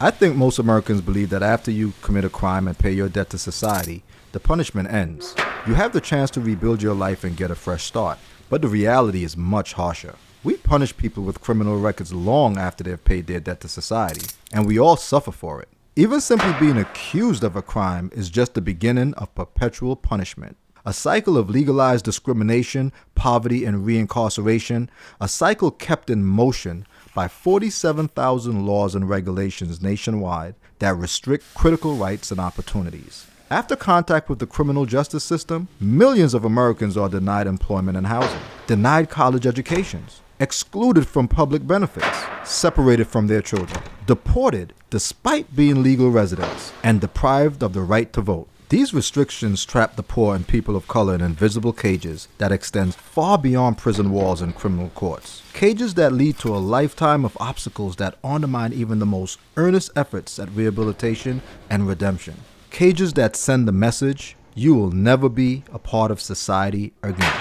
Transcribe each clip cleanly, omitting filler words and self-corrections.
I think most Americans believe that after you commit a crime and pay your debt to society, the punishment ends. You have the chance to rebuild your life and get a fresh start. But the reality is much harsher. We punish people with criminal records long after they've paid their debt to society, and we all suffer for it. Even simply being accused of a crime is just the beginning of perpetual punishment. A cycle of legalized discrimination, poverty, and reincarceration, a cycle kept in motion by 47,000 laws and regulations nationwide that restrict critical rights and opportunities. After contact with the criminal justice system, millions of Americans are denied employment and housing, denied college educations, excluded from public benefits, separated from their children, deported despite being legal residents, and deprived of the right to vote. These restrictions trap the poor and people of color in invisible cages that extend far beyond prison walls and criminal courts. Cages that lead to a lifetime of obstacles that undermine even the most earnest efforts at rehabilitation and redemption. Cages that send the message, you will never be a part of society again.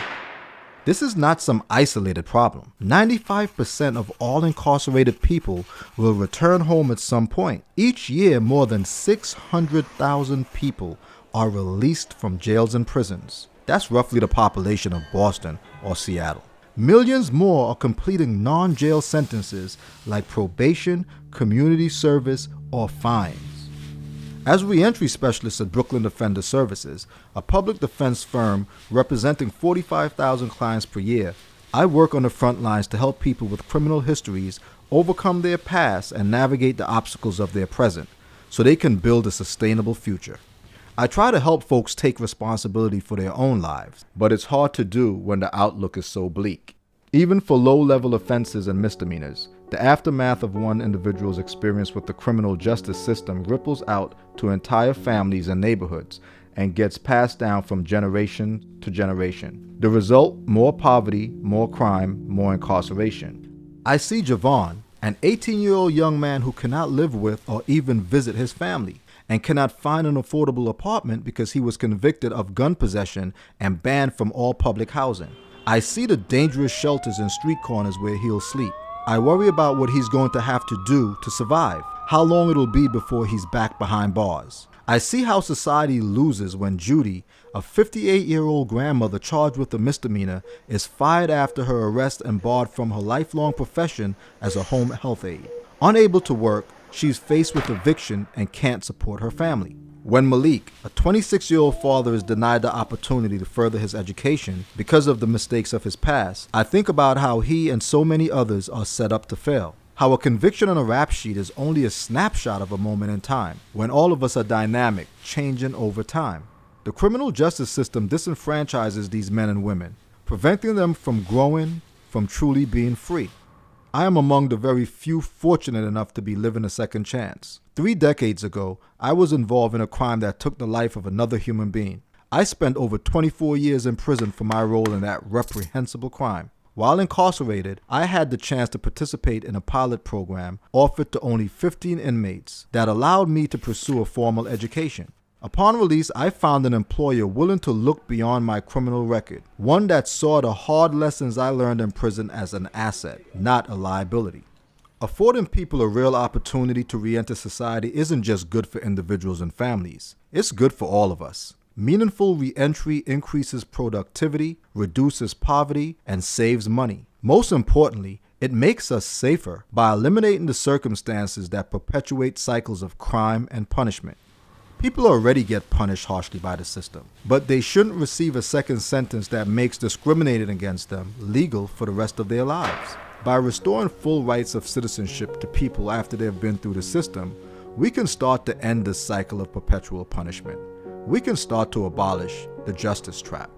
This is not some isolated problem. 95% of all incarcerated people will return home at some point. Each year, more than 600,000 people are released from jails and prisons. That's roughly the population of Boston or Seattle. Millions more are completing non-jail sentences like probation, community service, or fines. As reentry specialist at Brooklyn Defender Services, a public defense firm representing 45,000 clients per year, I work on the front lines to help people with criminal histories overcome their past and navigate the obstacles of their present so they can build a sustainable future. I try to help folks take responsibility for their own lives, but it's hard to do when the outlook is so bleak. Even for low-level offenses and misdemeanors, the aftermath of one individual's experience with the criminal justice system ripples out to entire families and neighborhoods and gets passed down from generation to generation. The result, more poverty, more crime, more incarceration. I see Javon, an 18-year-old young man who cannot live with or even visit his family and cannot find an affordable apartment because he was convicted of gun possession and banned from all public housing. I see the dangerous shelters and street corners where he'll sleep. I worry about what he's going to have to do to survive, how long it'll be before he's back behind bars. I see how society loses when Judy, a 58-year-old grandmother charged with a misdemeanor, is fired after her arrest and barred from her lifelong profession as a home health aide. Unable to work, she's faced with eviction and can't support her family. When Malik, a 26-year-old father, is denied the opportunity to further his education because of the mistakes of his past, I think about how he and so many others are set up to fail. How a conviction on a rap sheet is only a snapshot of a moment in time, when all of us are dynamic, changing over time. The criminal justice system disenfranchises these men and women, preventing them from growing, from truly being free. I am among the very few fortunate enough to be living a second chance. 3 decades ago, I was involved in a crime that took the life of another human being. I spent over 24 years in prison for my role in that reprehensible crime. While incarcerated, I had the chance to participate in a pilot program offered to only 15 inmates that allowed me to pursue a formal education. Upon release, I found an employer willing to look beyond my criminal record, one that saw the hard lessons I learned in prison as an asset, not a liability. Affording people a real opportunity to re-enter society isn't just good for individuals and families. It's good for all of us. Meaningful re-entry increases productivity, reduces poverty, and saves money. Most importantly, it makes us safer by eliminating the circumstances that perpetuate cycles of crime and punishment. People already get punished harshly by the system, but they shouldn't receive a second sentence that makes discriminating against them legal for the rest of their lives. By restoring full rights of citizenship to people after they've been through the system, we can start to end this cycle of perpetual punishment. We can start to abolish the justice trap.